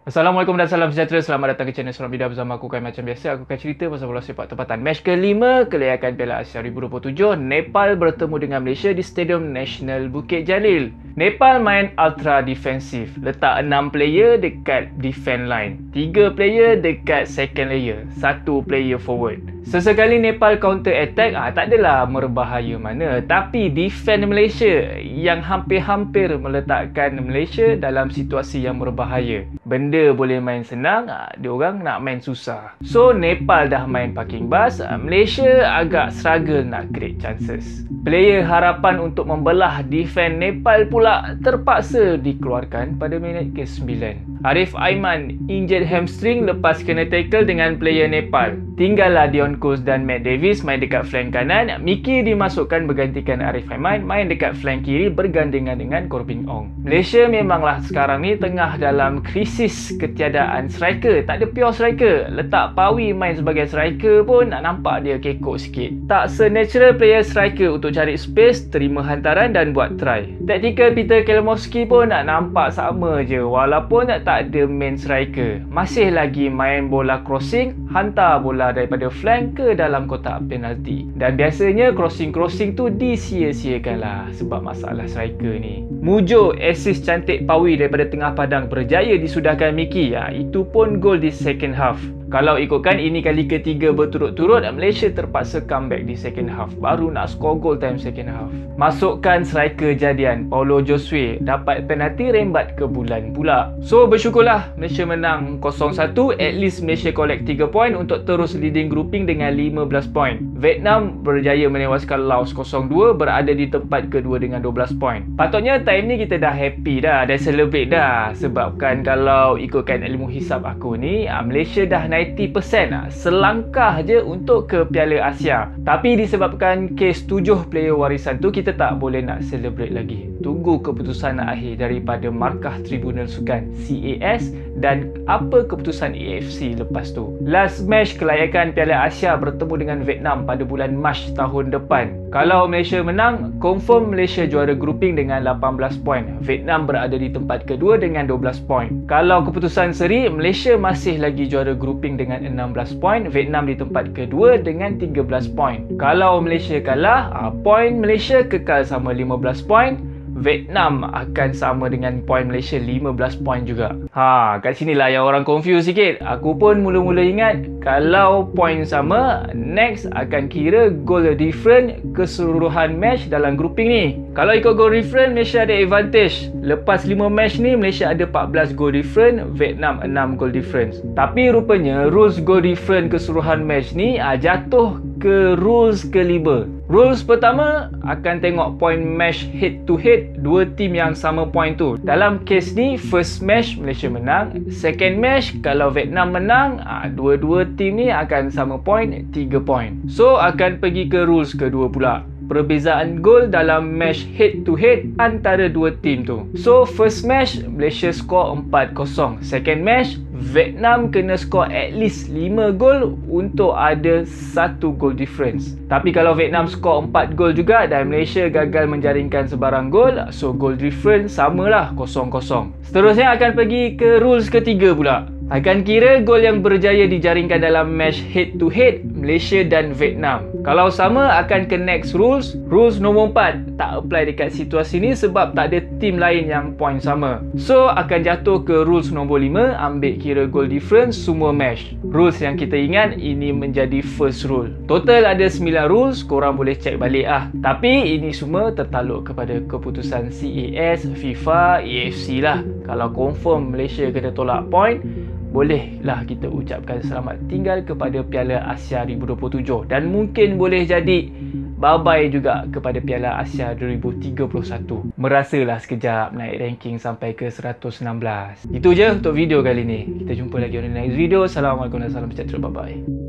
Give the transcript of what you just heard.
Assalamualaikum dan salam sejahtera. Selamat datang ke channel Seram Bidah bersama aku Kai. Macam biasa, aku akan cerita pasal bola sepak tempatan match ke-5 kelayakan Piala Asia 2027. Nepal bertemu dengan Malaysia di Stadium Nasional Bukit Jalil. Nepal main ultra defensif. Letak 6 player dekat defense line, 3 player dekat second layer, 1 player forward. Sesekali Nepal counter attack, tak adalah berbahaya mana, tapi defense Malaysia yang hampir-hampir meletakkan Malaysia dalam situasi yang berbahaya. Benda boleh main senang, diorang nak main susah. So Nepal dah main parking bus, Malaysia agak struggle nak create chances. Player harapan untuk membelah defense Nepal pula terpaksa dikeluarkan pada minit ke-9. Arif Aiman injured hamstring lepas kena tackle dengan player Nepal. Tinggallah Dion Coles dan Matt Davis main dekat flank kanan. Mickey dimasukkan bergantikan Arif Aiman main dekat flank kiri bergandengan dengan Corbin Ong. Malaysia memanglah sekarang ni tengah dalam krisis ketiadaan striker. Tak ada pure striker. Letak Pawi main sebagai striker pun nak nampak dia kekok sikit. Tak se-natural player striker untuk cari space, terima hantaran dan buat try. Taktikal Peter Kalimowski pun nak nampak sama je walaupun tak ada main striker. Masih lagi main bola crossing, hantar bola daripada flank ke dalam kotak penalti. Dan biasanya crossing tu disia-siakan lah sebab masalah striker ni. Mujo assist cantik Pawi daripada tengah padang berjaya disudahkan Mickey. Itu pun gol di second half. Kalau ikutkan ini kali ketiga berturut-turut Malaysia terpaksa comeback di second half. Baru nak score goal time second half. Masukkan striker jadian Paulo Josue dapat penalti rembat ke bulan pula. So bersyukurlah Malaysia menang 0-1. At least Malaysia collect 3 poin untuk terus leading grouping dengan 15 poin. Vietnam berjaya menewaskan Laos 0-2 berada di tempat kedua dengan 12 poin. Patutnya time ni kita dah happy dah celebrate dah. Sebabkan kalau ikutkan ilmu hisab aku ni, Malaysia dah 90% selangkah je untuk ke Piala Asia. Tapi disebabkan kes 7 player warisan tu, kita tak boleh nak celebrate lagi. Tunggu keputusan akhir daripada Markah Tribunal Sukan CAS dan apa keputusan AFC lepas tu. Last match kelayakan Piala Asia bertemu dengan Vietnam pada bulan Mac tahun depan. Kalau Malaysia menang, confirm Malaysia juara grouping dengan 18 poin. Vietnam berada di tempat kedua dengan 12 poin. Kalau keputusan seri, Malaysia masih lagi juara grouping dengan 16 poin. Vietnam di tempat kedua dengan 13 poin. Kalau Malaysia kalah, poin Malaysia kekal sama 15 poin. Vietnam akan sama dengan poin Malaysia 15 poin juga. Kat sinilah yang orang confuse sikit. Aku pun mula-mula ingat kalau poin sama, next akan kira goal different keseluruhan match dalam grouping ni. Kalau ikut goal different, Malaysia ada advantage. Lepas 5 match ni, Malaysia ada 14 goal different, Vietnam 6 goal difference. Tapi rupanya rules goal different keseluruhan match ni jatuh ke rules kelima. Rules pertama akan tengok point match head to head, dua tim yang sama point tu. Dalam kes ni first match Malaysia menang, second match kalau Vietnam menang, dua-dua tim ni akan sama point, 3 point. So akan pergi ke rules kedua pula. Perbezaan gol dalam match head to head antara dua tim tu. So first match Malaysia score 4-0. Second match Vietnam kena score at least 5 gol untuk ada 1 goal difference. Tapi kalau Vietnam score 4 gol juga dan Malaysia gagal menjaringkan sebarang gol, so goal difference samalah 0-0. Seterusnya akan pergi ke rules ketiga pula. Akan kira gol yang berjaya dijaringkan dalam match head to head Malaysia dan Vietnam. Kalau sama akan ke next rules. Rules nombor 4 tak apply dekat situasi ni sebab tak ada tim lain yang point sama. So akan jatuh ke rules nombor 5, ambil kira goal difference semua match. Rules yang kita ingat ini menjadi first rule. Total ada 9 rules, korang boleh check balik Tapi ini semua tertaluk kepada keputusan CAS, FIFA, AFC lah. Kalau confirm Malaysia kena tolak point, bolehlah kita ucapkan selamat tinggal kepada Piala Asia 2027 dan mungkin boleh jadi bye-bye juga kepada Piala Asia 2031. Merasalah sekejap naik ranking sampai ke 116. Itu je untuk video kali ni. Kita jumpa lagi di next video. Assalamualaikum dan salam sejahtera. Bye-bye.